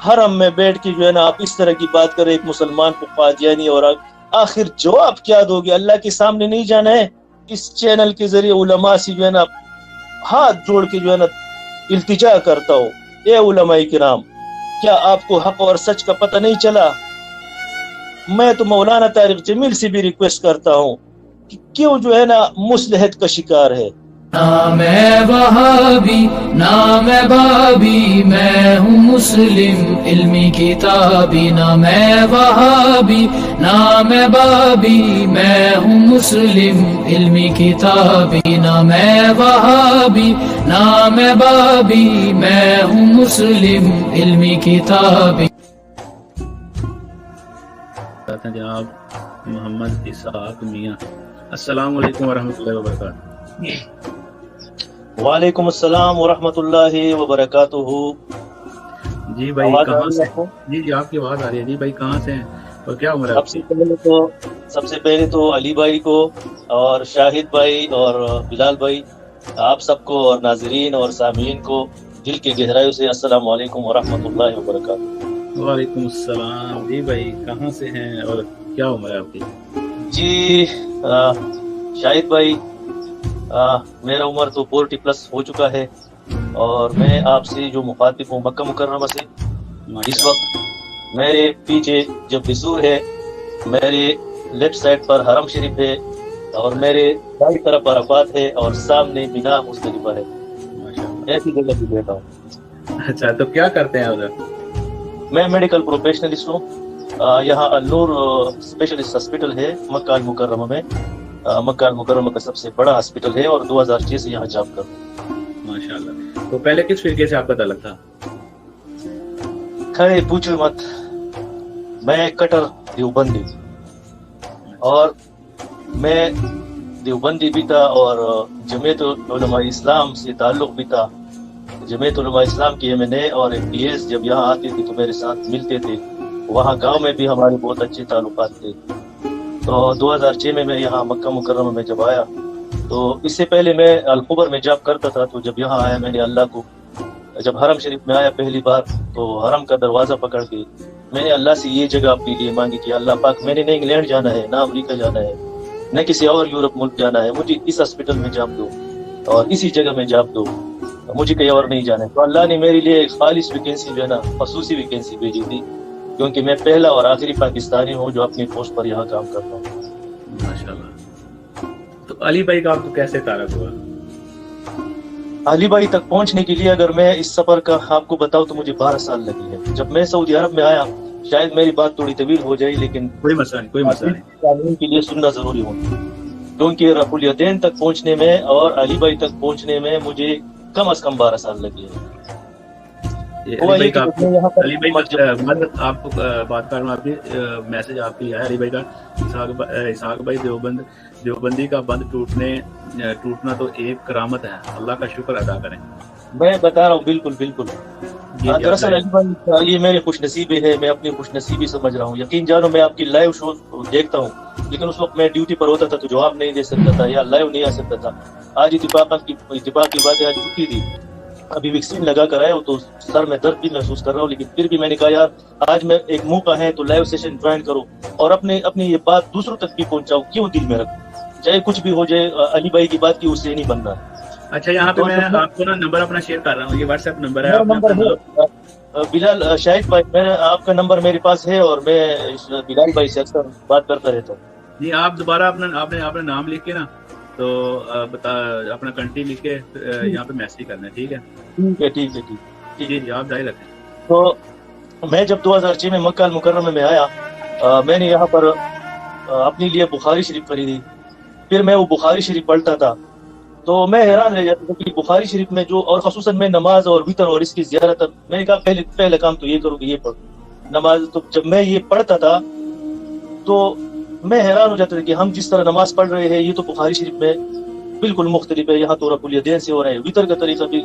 حرم میں بیٹھ کے جو ہے نا آپ اس طرح کی بات کریں ایک مسلمان کو قادیانی، اور آخر جواب کیا دو گے؟ اللہ کے سامنے نہیں جانا ہے؟ اس چینل کے ذریعے علماء سے جو ہے نا ہاتھ جوڑ کے جو ہے نا التجا کرتا ہوں، اے علماء کرام، کیا آپ کو حق اور سچ کا پتہ نہیں چلا؟ میں تو مولانا طارق جمیل سے بھی ریکویسٹ کرتا ہوں کہ کیوں جو ہے نا مصلحت کا شکار ہے؟ نہ میں وہابی نہ میں بابی، میں ہوں مسلم علمی کتابی، نہ میں وہابی نہ میں بابی، میں ہوں مسلم علمی کتابی، نہ میں وہابی نہ میں بابی، میں ہوں مسلم علمی کتابی۔ جناب محمد اسحاق میاں، السلام علیکم ورحمۃ اللہ وبرکاتہ۔ وعلیکم السلام ورحمۃ اللہ وبرکاتہ۔ جی بھائی کہاں سے؟ جی آپ کی آواز آ رہی ہے۔ جی بھائی کہاں سے ہیں اور کیا عمر ہے آپ کی؟ سب سے پہلے تو علی بھائی کو اور شاہد بھائی اور بلال بھائی، آپ سب کو اور ناظرین اور سامعین کو دل کے گہرائیوں سے السلام علیکم ورحمۃ اللہ وبرکاتہ۔ وعلیکم السلام۔ جی بھائی کہاں سے ہیں اور کیا عمر ہے آپ کی؟ جی شاہد بھائی، میرا عمر تو 40+ ہو چکا ہے، اور میں آپ سے جو مخاطب ہوں مکہ مکرمہ سے۔ اس وقت میرے پیچھے جو بزور ہے، میرے لیفٹ سائڈ پر حرم شریف ہے، اور میرے دائیں طرف عرفات ہے، اور سامنے مینا مزدلفہ ہے۔ ایسی جگہ پہ بیٹھا ہوں۔ اچھا، تو کیا کرتے ہیں ادھر؟ میں میڈیکل پروفیشنلسٹ ہوں۔ یہاں النور اسپیشلسٹ ہاسپٹل ہے مکہ المکرمہ میں، مکہ المکرمہ کا سب سے بڑا ہاسپٹل ہے، اور 2006 سے یہاں جاب کر رہا ہوں۔ ماشاء اللہ۔ تو پہلے کس فرقے سے آپ کا تعلق تھا؟ خیر پوچھو مت، میں کٹر دیوبندی، اور میں دیوبندی بھی تھا، اور جمعیت علماء اسلام سے تعلق بھی تھا۔ جمعیت علماء اسلام کی MNA اور MPS جب یہاں آتے تھے تو میرے ساتھ ملتے تھے، وہاں گاؤں میں بھی ہمارے بہت اچھے تعلقات تھے۔ تو 2006 میں یہاں مکہ مکرمہ میں جب آیا، تو اس سے پہلے میں الخبر میں جاب کرتا تھا، تو جب یہاں آیا میں نے اللہ کو، جب حرم شریف میں آیا پہلی بار، تو حرم کا دروازہ پکڑ کے میں نے اللہ سے یہ جگہ اپنے لیے مانگی کہ اللہ پاک میں نے نہ انگلینڈ جانا ہے، نہ امریکہ جانا ہے، نہ کسی اور یورپ ملک جانا ہے، مجھے اس ہاسپٹل میں جاب دو اور اسی جگہ میں جاب دو، مجھے کہیں اور نہیں جانا ہے۔ تو اللہ نے میرے لیے ایک خالص ویکینسی جو ہے نا، خصوصی ویکینسی بھیجی تھی، کیونکہ میں پہلا اور آخری پاکستانی ہوں جو اپنی پوسٹ پر یہاں کام کرتا ہوں۔ ماشاءاللہ۔ تو علی بھائی کا آپ کو کیسے تعلق ہوا؟ علی بھائی تک پہنچنے کے لیے اگر میں اس سفر کا آپ کو بتاؤں تو مجھے 12 سال لگی ہے۔ جب میں سعودی عرب میں آیا، شاید میری بات تھوڑی طویل ہو جائے، لیکن کوئی مسئلہ نہیں، کوئی مسئلہ نہیں۔ تعلیم کے لیے سننا ضروری ہوتا ہے، کیونکہ رفع الیدین تک پہنچنے میں اور علی بھائی تک پہنچنے میں مجھے کم از کم 12 سال لگے ہیں۔ علی بھائی آپ کو بات کر رہا ہوں، آپ کی میسج آپ کی ہے علی بھائی کا، اسحاق بھائی دیوبندی کا بند ٹوٹنا تو ایک کرامت ہے، اللہ کا شکر ادا کریں۔ میں بتا رہا ہوں، بالکل بالکل۔ دراصل علی بھائی یہ میری خوش نصیبی ہے، میں اپنی خوش نصیبی سمجھ رہا ہوں۔ یقین جانو میں آپ کی لائیو شو دیکھتا ہوں، لیکن اس وقت میں ڈیوٹی پر ہوتا تھا تو جواب نہیں دے سکتا تھا یا لائیو نہیں آ سکتا تھا۔ آج اتفاق کی بات ہے، آج چھٹی تھی، ابھی ویکسین لگا کر آیا ہوں تو سر میں درد بھی محسوس کر رہا ہوں، لیکن پھر بھی میں نے کہا یار آج میں ایک موقع ہے تو لائیو سیشن جوائن کرو اور اپنی یہ بات دوسروں تک بھی پہنچاؤ، کیوں دل میں رکھو، چاہے کچھ بھی ہو جائے، علی بھائی کی بات کی اس سے نہیں بننا۔ اچھا، یہاں پہ میں آپ کو نا نمبر اپنا شیئر کر رہا ہوں، یہ واٹس ایپ نمبر ہے۔ بلال شاہد بھائی، میں آپ کا نمبر میرے پاس ہے اور میں بلال بھائی سے اکثر بات کرتا رہتا ہوں۔ جی آپ دوبارہ اپنا نام لکھ کے نا تو اپنا کنٹری لکھ کے یہاں پہ میسج کرنا ہے، ٹھیک ہے؟ ٹھیک ہے۔ جی آپ جاری رکھیں۔ تو میں جب 2006 میں مکہ المکرمہ میں آیا، میں نے یہاں پر اپنے لیے بخاری شریف خریدی، پھر میں وہ بخاری شریف پڑھتا تھا تو میں حیران رہ جاتا تھا کہ بخاری شریف میں جو، اور خصوصاً میں نماز اور وتر اور اس کی زیارت، میں نے کہا پہلے کام تو یہ کروں کہ یہ پڑھوں نماز۔ تو جب میں یہ پڑھتا تھا تو میں حیران ہو جاتا تھا کہ ہم جس طرح نماز پڑھ رہے ہیں یہ تو بخاری شریف میں بالکل مختلف ہے، یہاں تو رفع الیدین سے ہو رہا ہے، وتر کا طریقہ بھی،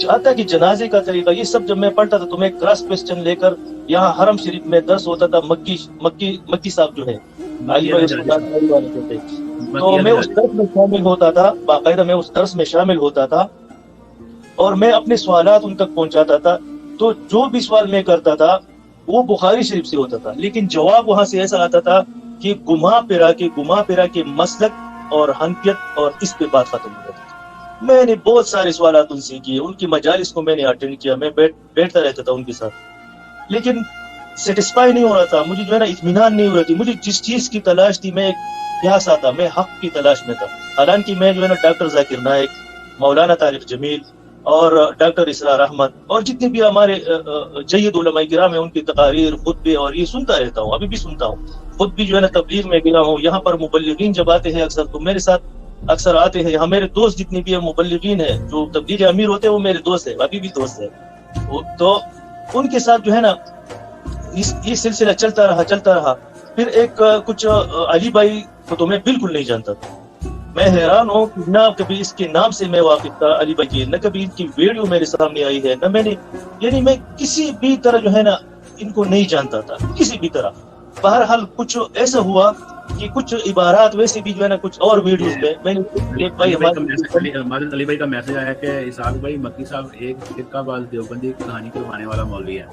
چاہتا کہ جنازے کا طریقہ، یہ سب جب میں پڑھتا تھا تو میں کراس کوسچن لے کر یہاں حرم شریف میں درس ہوتا تھا، مکی صاحب جو ہے تو میں اس درس میں شامل ہوتا تھا، باقاعدہ میں اس درس میں شامل ہوتا تھا اور میں اپنے سوالات ان تک پہنچاتا تھا۔ تو جو بھی سوال میں کرتا تھا وہ بخاری شریف سے ہوتا تھا، لیکن جواب وہاں سے ایسا آتا تھا کہ گما پھرا کے مسلک اور حنفیت، اور اس پہ بات ختم ہو جاتی تھی۔ میں نے بہت سارے سوالات ان سے کیے، ان کی مجالس کو میں نے اٹینڈ کیا، میں بیٹھتا رہتا تھا ان کے ساتھ، لیکن سیٹسفائی نہیں ہو رہا تھا، مجھے جو ہے نا اطمینان نہیں ہو رہی تھی۔ مجھے جس چیز کی تلاش تھی، میں ایک پیاسا تھا، میں حق کی تلاش میں تھا۔ حالانکہ میں جو ہے نا ڈاکٹر ذاکر نائک، مولانا طارق جمیل اور ڈاکٹر اسرار احمد اور جتنے بھی ہمارے جید علماء کرام ہیں، ان کی تقاریر، خطبے اور یہ سنتا رہتا ہوں، ابھی بھی سنتا ہوں۔ خود بھی جو ہے نا تبلیغ میں گیا ہوں، یہاں پر مبلغین جب آتے ہیں اکثر تو میرے ساتھ اکثر آتے ہیں، یہاں میرے دوست جتنے بھی ہیں مبلغین ہیں، جو تبلیغ امیر ہوتے ہیں وہ میرے دوست ہیں، ابھی بھی دوست ہیں۔ تو ان کے ساتھ جو ہے نا یہ سلسلہ چلتا رہا۔ پھر ایک کچھ علی بھائی کو تو میں بالکل نہیں جانتا تھا، میں حیران ہوں کہ نہ کبھی اس کے نام سے میں واقف تھا علی بھائی کی، نہ کبھی ان کی ویڈیو میرے سامنے آئی ہے، نہ میں نے، یعنی میں کسی بھی طرح جو ہے نا ان کو نہیں جانتا تھا، کسی بھی طرح۔ بہرحال کچھ ایسا ہوا کہ کچھ عبارات ویسے بھی جو ہے نا کچھ اور ویڈیوز میں نے علی بھائی کا میسج آیا کہ اسحاق بھائی مکی صاحب ایک فرقہ باز دیوبندی کی کہانی کروانے والا مولوی ہے۔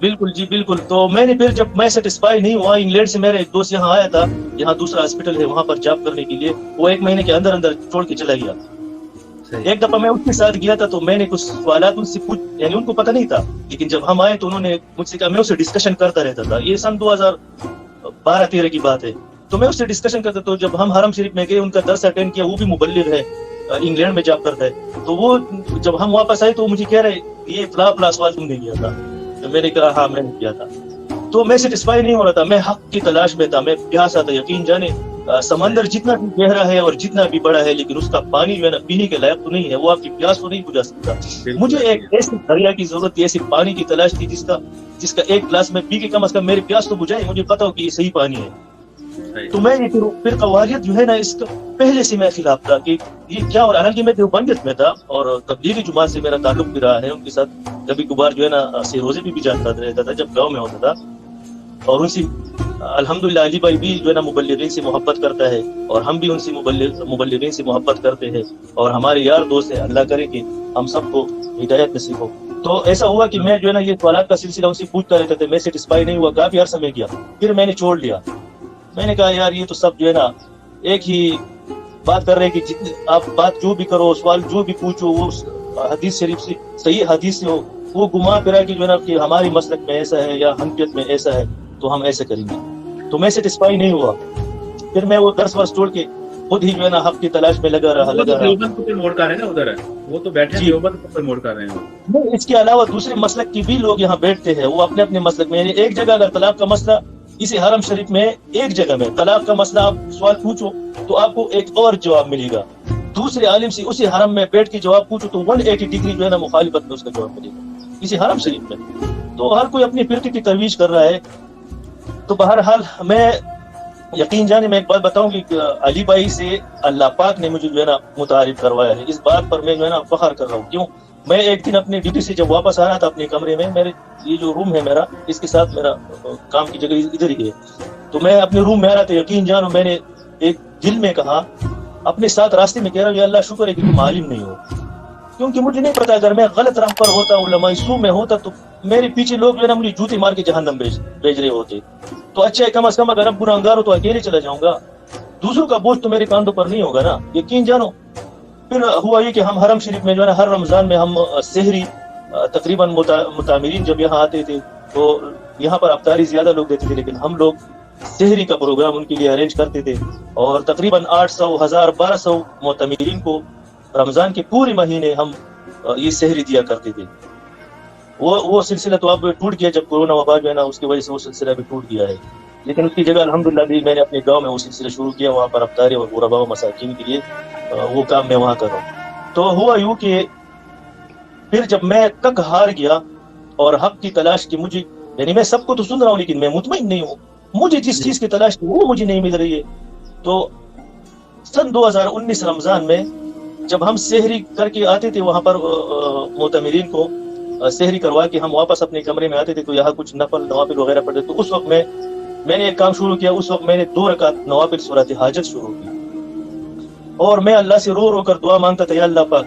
بالکل جی بالکل۔ تو میں نے پھر جب میں سیٹسفائی نہیں ہوا، انگلینڈ سے میرا ایک دوست یہاں آیا تھا، یہاں دوسرا ہاسپٹل ہے وہاں پر جاب کرنے کے لیے، وہ 1 مہینے کے اندر چھوڑ کے چلا گیا۔ ایک دفعہ میں اس کے ساتھ گیا تھا تو میں نے کچھ سوالات ان سے یعنی ان کو پتہ نہیں تھا، لیکن جب ہم آئے تو انہوں نے مجھ سے کہا، میں اس سے ڈسکشن کرتا رہتا تھا، یہ سن 2012-13 کی بات ہے، تو میں اس سے ڈسکشن کرتا، تو جب ہم حرم شریف میں گئے ان کا درس اٹینڈ کیا، وہ بھی مبلغ ہے، انگلینڈ میں جاب کرتا ہے، تو وہ جب ہم واپس آئے تو مجھے کہہ رہے یہ فلاں سوال تم نے کیا تھا، تو میں نے کہا ہاں میں نے کیا تھا۔ تو میں سیٹسفائی نہیں ہو رہا تھا، میں حق کی تلاش میں تھا، میں پیاسا تھا۔ یقین جانے سمندر جتنا بھی گہرا ہے اور جتنا بھی بڑا ہے، لیکن اس کا پانی جو ہے نا پینے کے لائق تو نہیں ہے، وہ آپ کی پیاس کو نہیں بجھا سکتا۔ مجھے ایک ایسی دریا کی ضرورت تھی، ایسی پانی کی تلاش تھی جس کا ایک گلاس میں پی کے کم از کم میری پیاس تو بجھائے، مجھے پتا ہو کہ یہ صحیح پانی ہے۔ تو میں پھر قواریت جو ہے نا اس کا پہلے سے میں خلاف تھا کہ یہ کیا، اور حالانکہ میں دیوبندیت میں تھا اور تبلیغی جماعت سے میرا تعلق بھی رہا ہے، ان کے ساتھ کبھی کبھار جو ہے نا روزے بھی جاتا رہتا تھا جب گاؤں میں ہوتا تھا، اور ان سے الحمدللہ علی بھائی بھی جو ہے نا مبلغین سے محبت کرتا ہے، اور ہم بھی ان سے مبلغین سے محبت کرتے ہیں، اور ہمارے یار دوست ہیں، اللہ کرے کہ ہم سب کو ہدایت نصیب ہو۔ تو ایسا ہوا کہ میں جو ہے نا یہ سوالات کا سلسلہ ان سے پوچھتا رہتا تھا، میں سیٹسفائی نہیں ہوا، کافی عرصہ میں کیا، پھر میں نے چھوڑ لیا۔ میں نے کہا یار یہ تو سب جو ہے نا ایک ہی بات کر رہے ہیں کہ جتنے آپ بات جو بھی کرو، سوال جو بھی پوچھو، وہ حدیث شریف سے صحیح حدیث سے ہو، وہ گما پھرا کہ جو ہے نا کہ ہماری مسلک میں ایسا ہے یا حنفیت میں ایسا ہے تو ہم ایسے کریں گے۔ تو میں سیٹسفائی نہیں ہوا، پھر میں وہ درس ورس چھوڑ کے خود ہی جو ہے نا حق کی تلاش میں لگا رہا۔ دیوبند کو موڑ کر رہے ہیں نا، ادھر ہے وہ تو بیٹھے ہیں، دیوبند کو موڑ کر رہے ہیں۔ اس کے علاوہ دوسرے مسلک کی بھی لوگ یہاں بیٹھتے ہیں، وہ اپنے اپنے مسلک میں، ایک جگہ اگر طلاق کا مسئلہ، اسی حرم شریف میں ایک جگہ میں طلاق کا مسئلہ آپ سوال پوچھو تو آپ کو ایک اور جواب ملے گا، دوسرے عالم سے اسی حرم میں بیٹھ کے جواب پوچھو تو 180 ڈگری جو ہے نا مخالفت میں اس کا جواب ملے گا اسی حرم شریف میں۔ تو ہر کوئی اپنی فرقے کی ترویج کر رہا ہے۔ تو بہرحال میں یقین جانے میں ایک بات بتاؤں کہ علی بھائی سے اللہ پاک نے مجھے جو ہے نا متعارف کروایا ہے، اس بات پر میں جو ہے نا فخر کر رہا ہوں۔ کیوں؟ میں ایک دن اپنی ڈیوٹی سے جب واپس آ رہا تھا اپنے کمرے میں، میرے یہ جو روم ہے میرا، اس کے ساتھ میرا کام کی جگہ ادھر ہی ہے، تو میں اپنے روم میں آ رہا تھا، یقین جانو میں نے ایک دل میں کہا اپنے ساتھ راستے میں، کہہ رہا ہوں یا اللہ شکر ہے کہ تم عالم نہیں ہو، کیونکہ مجھے نہیں پتا اگر میں غلط راہ پر ہوتا، علماء سو میں ہوتا تو میرے پیچھے لوگ جو ہے نا مجھے جوتے مار کے جہنم بھیج رہے ہوتے۔ تو اچھا ہے کم از کم اگر اب گناہگار ہو تو اکیلے چلا جاؤں گا، دوسروں کا بوجھ تو میرے کاندھوں پر نہیں ہوگا نا، یقین جانو۔ پھر ہوا یہ کہ ہم حرم شریف میں جو ہے نا ہر رمضان میں ہم سحری تقریباً متعمرین جب یہاں آتے تھے تو یہاں پر افطاری زیادہ لوگ دیتے تھے، لیکن ہم لوگ سحری کا پروگرام ان کے لیے ارینج کرتے تھے، اور تقریباً 800 1000 1200 معتمرین کو رمضان کے پورے مہینے ہم یہ سحری دیا کرتے تھے۔ وہ سلسلہ تو اب ٹوٹ گیا، جب کورونا وبا جو ہے نا اس کی وجہ سے وہ سلسلہ بھی ٹوٹ گیا ہے، لیکن اس کی جگہ الحمدللہ بھی میں نے اپنے گاؤں میں وہ سلسلہ شروع کیا، وہاں پر افطاری اور غرباء و مساکین کے لیے وہ کام میں وہاں کر رہا ہوں۔ تو ہوا یوں کہ پھر جب میں تک ہار گیا اور حق کی تلاش کی، مجھے یعنی میں سب کو تو سن رہا ہوں لیکن میں مطمئن نہیں ہوں، مجھے جس چیز کی تلاش تھی وہ مجھے نہیں مل رہی ہے۔ تو سن 2019 رمضان میں جب ہم سحری کر کے آتے تھے وہاں پر معتمرین کو سحری کروا کے ہم واپس اپنے کمرے میں آتے تھے، تو یہاں کچھ نوافل وغیرہ پڑھتے، تو اس وقت میں نے ایک کام شروع کیا، اس وقت میں نے 2 رکعت نوافل صورت حاجت شروع کی، اور میں اللہ سے رو رو کر دعا مانگتا تھا، یا اللہ پاک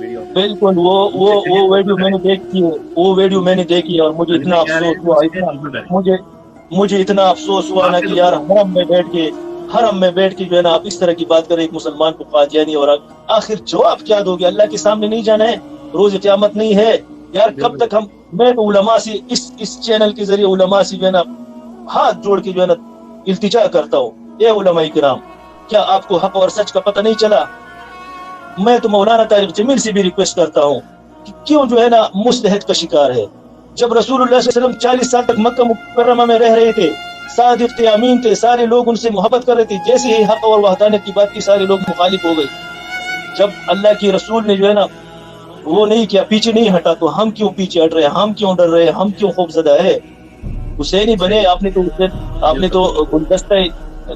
ویڈیو میں. بالکل وہ ویڈیو میں نے دیکھی ہے, وہ ویڈیو میں نے دیکھی ہے, اور مجھے اتنا افسوس ہوا, مجھے اتنا افسوس ہوا نا کہ یار حرم میں بیٹھ کے جو ہے نا آپ اس طرح کی بات کریں ایک مسلمان کو قادیانی, اور آخر جواب کیا دو گے؟ اللہ کے سامنے نہیں جانا ہے, روز قیامت نہیں ہے یار. کب تک میں تو علماء سے اس چینل کے ذریعے علماء سے جو ہے نا ہاتھ جوڑ کے جو ہے نا التجا کرتا ہوں, اے علماء کرام, کیا آپ کو حق اور سچ کا پتہ نہیں چلا؟ میں تو مولانا طارق جمیل سے بھی ریکویسٹ کرتا ہوں کہ کیوں جو ہے نا مستحد کا شکار ہے. جب رسول اللہ صلی اللہ علیہ وسلم 40 سال تک مکہ مکرمہ میں رہ رہے تھے, صادق تھے, امین تھے, سارے لوگ ان سے محبت کر رہے تھے, جیسے ہی حق اور وحدانیت کی بات کی سارے لوگ مخالف ہو گئے. جب اللہ کی رسول نے جو ہے نا وہ نہیں کیا, پیچھے نہیں ہٹا, تو ہم کیوں پیچھے ہٹ رہے ہیں, ہم کیوں ڈر رہے ہیں, ہم کیوں خوف زدہ ہے؟ حسینی بنے آپ نے تو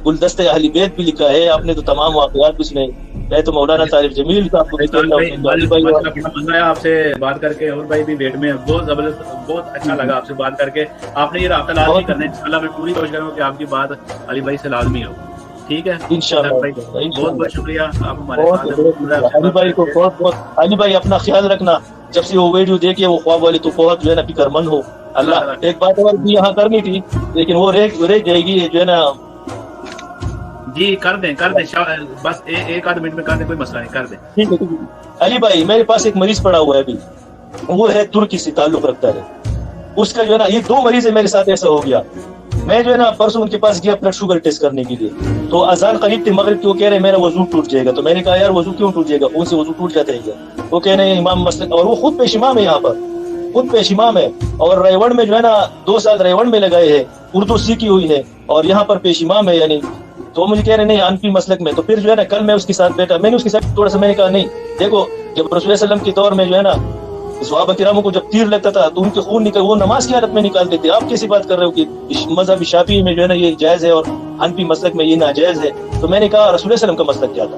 گلدستہ اہل بیت بھی لکھا ہے, آپ نے تو تمام واقعات بھی سنے. میں تو مولانا طارق جمیل کا آپ کو آپ سے بات کر کے, اور بھائی بھی ویٹ میں بہت زبردست, بہت اچھا لگا آپ سے بات کر کے. آپ نے یہ رابطہ لازمی کرنا ہے انشاءاللہ. میں پوری کوشش کروں گا کہ آپ کی بات علی بھائی سے لازمی ہو. ٹھیک ہے انشاءاللہ. بہت بہت شکریہ آپ ہمارے ساتھ. علی بھائی کو بہت علی بھائی اپنا خیال رکھنا. جب سے وہ ویڈیو دیکھے وہ خواب والی, تو بہت جو ہے نا فکر مند ہو. اللہ ایک بات اور بھی یہاں کرنی تھی, لیکن وہ رہ جائے گی جو ہے نا. جی کر دیں بس ایک آدھ منٹ میں کر دیں, کوئی مسئلہ نہیں, کر دیں. ٹھیک ہے علی بھائی, میرے پاس ایک مریض پڑا ہوا ہے ابھی, وہ ہے ترکی سے تعلق رکھتا ہے. اس کا جو ہے نا یہ 2 مریض ہے میرے ساتھ ایسا ہو گیا. میں جو ہے نا پرسوں ان کے پاس گیا بلڈ شوگر ٹیسٹ کرنے کے لیے, تو اذان قریب تھی مغرب کی, وہ کہہ رہے میرا وضو ٹوٹ جائے گا. تو میں نے کہا یار وضو کیوں ٹوٹ جائے گا, خون سے وضو ٹوٹ جاتا ہے کیا؟ وہ کہہ رہے ہیں امام مسلک, اور وہ خود پیش امام ہے, یہاں پر خود پیش امام ہے, اور ریوڑ میں جو ہے نا 2 سال ریوڑ میں لگائے ہیں, اردو سیکھی ہوئی ہے, اور یہاں پر پیش امام ہے. یعنی تو مجھے کہہ رہے نہیں حنفی مسلک میں. تو پھر جو ہے نا کل میں اس کے ساتھ بیٹھا, میں نے اس کے ساتھ تھوڑا سا میں نے کہا نہیں دیکھو, جب رسول اللہ صلی اللہ علیہ وسلم کے دور میں جو ہے نا صحابہ کراموں کو جب تیر لگتا تھا تو ان کے خون نکل, وہ نماز کی حالت میں نکالتے تھے. آپ کیسی بات کر رہے ہو کہ مذہب شافعی میں جو ہے نا یہ جائز ہے اور حنفی مسلک میں یہ ناجائز ہے؟ تو میں نے کہا رسول اللہ علیہ وسلم کا مسلک کیا تھا.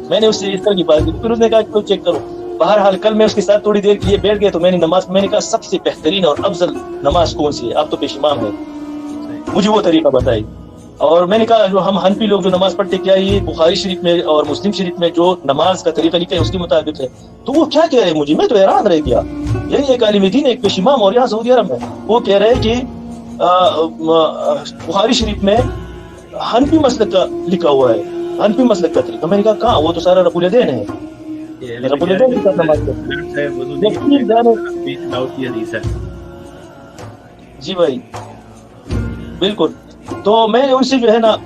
میں نے اس سے اس طرح کی بات کی, پھر اس نے کہا کہ چیک کرو. بہرحال کل میں اس کے ساتھ تھوڑی دیر کے لیے بیٹھ گیا, تو میں نے نماز, میں نے کہا سب سے بہترین اور افضل نماز کون سی ہے؟ آپ تو پیش امام ہے, مجھے وہ طریقہ بتائی. اور میں نے کہا جو ہم حنفی لوگ جو نماز پڑھتے, کیا یہ بخاری شریف میں اور مسلم شریف میں جو نماز کا طریقہ لکھا ہے اس کے مطابق ہے؟ تو وہ کیا کہہ رہے مجھے, میں تو حیران رہ گیا. یعنی ایک عالم دین, ایک پیش امام, اور یہاں سعودی عرب میں وہ کہہ رہے کہ بخاری شریف میں حنفی مسلک کا لکھا ہوا ہے, حنفی مسلک کا طریقہ. میں نے کہا کہاں, وہ تو سارا رب الدین ہے. رب الدین کی نماز جی بھائی بالکل. تو میں نے ان سے جو ہے نا,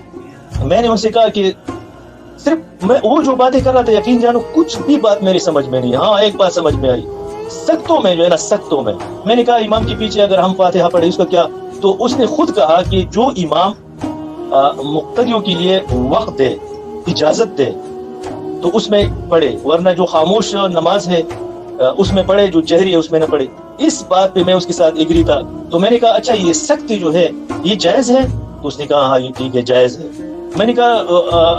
میں نے ان سے کہا کہ صرف میں وہ جو باتیں کر رہا تھا, یقین جانو کچھ بھی بات میری سمجھ میں نہیں. ہاں ایک بات سمجھ میں آئی, سختوں میں جو ہے نا, سختوں میں نے کہا امام کے پیچھے اگر ہم فاتحہ پڑھے اس کا کیا؟ تو اس نے خود کہا کہ جو امام مقتدیوں کے لیے وقت دے, اجازت دے, تو اس میں پڑھے, ورنہ جو خاموش نماز ہے اس میں پڑھے, جو جہری ہے اس میں نہ پڑھے. اس بات پہ میں اس کے ساتھ ایگری تھا. تو میں نے کہا اچھا یہ سختی جو ہے یہ جائز ہے؟ تو اس نے کہا ہاں یہ ٹھیک ہے جائز ہے. میں نے کہا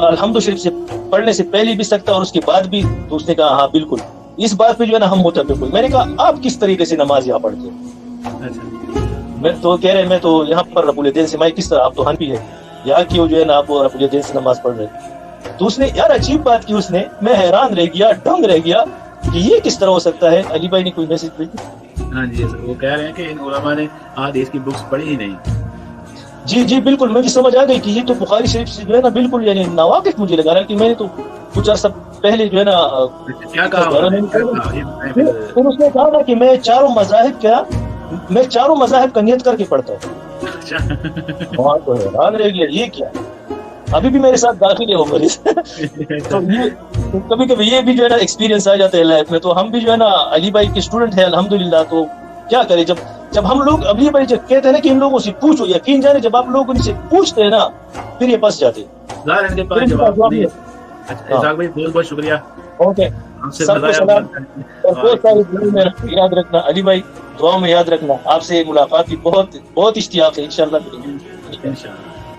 الحمد شریف سے پڑھنے سے پہلے بھی سکتا اور اس کے بعد بھی؟ تو اس نے کہا ہاں بالکل. اس بات پہ جو ہے نا ہم متفق ہوئے. میں نے کہا آپ کس طریقے سے نماز یہاں پڑھتے ہیں؟ میں تو کہہ رہے میں تو یہاں پر رب الدین سے, میں کس طرح, آپ تو حنفی ہے, یہاں کیوں جو ہے نا آپ رب الدین سے نماز پڑھ رہے؟ تو اس نے یار عجیب بات کی, اس نے, میں حیران رہ گیا, دنگ رہ گیا کہ یہ کس طرح ہو سکتا ہے. علی بھائی نے کوئی میسج بھیجا؟ ہاں جی سر, وہ کہہ رہے ہیں کہ ان علماء نے حدیث کی بکس پڑھی ہی نہیں. جی بالکل, مجھے سمجھ آ گئی کہ یہ تو بخاری شریف سے جو ہے نا بالکل یعنی ناواقف مجھے لگا رہا, کہ میں نے تو کچھ عرصہ پہلے جو ہے نا کیا کہا, پھر اس نے کہا نا کہ میں چاروں مذاہب کا نیت کر کے پڑھتا ہوں. وہاں تو حیران رہ گیا, یہ کیا, ابھی بھی میرے ساتھ داخل ہے وہ مریض. تو کبھی کبھی یہ بھی جو ہے نا ایکسپیرینس آ جاتا ہے لائف میں. تو ہم بھی جو ہے نا علی بھائی کے اسٹوڈنٹ ہیں الحمدللہ. تو کیا کریں, جب ہم لوگ علی بھائی جب کہتے ہیں نا کہ ان لوگوں سے پوچھو, یقین جانے جب آپ لوگ ان سے پوچھتے ہیں نا پھر یہ پھنس جاتے. اسحاق بھائی بہت بہت شکریہ. اوکے, سب کو سلام اور بہت ساری دعاؤں میں یاد رکھنا. علی بھائی دعاؤں میں یاد رکھنا. آپ سے ملاقات کی بہت اشتیاق ہے, انشاءاللہ.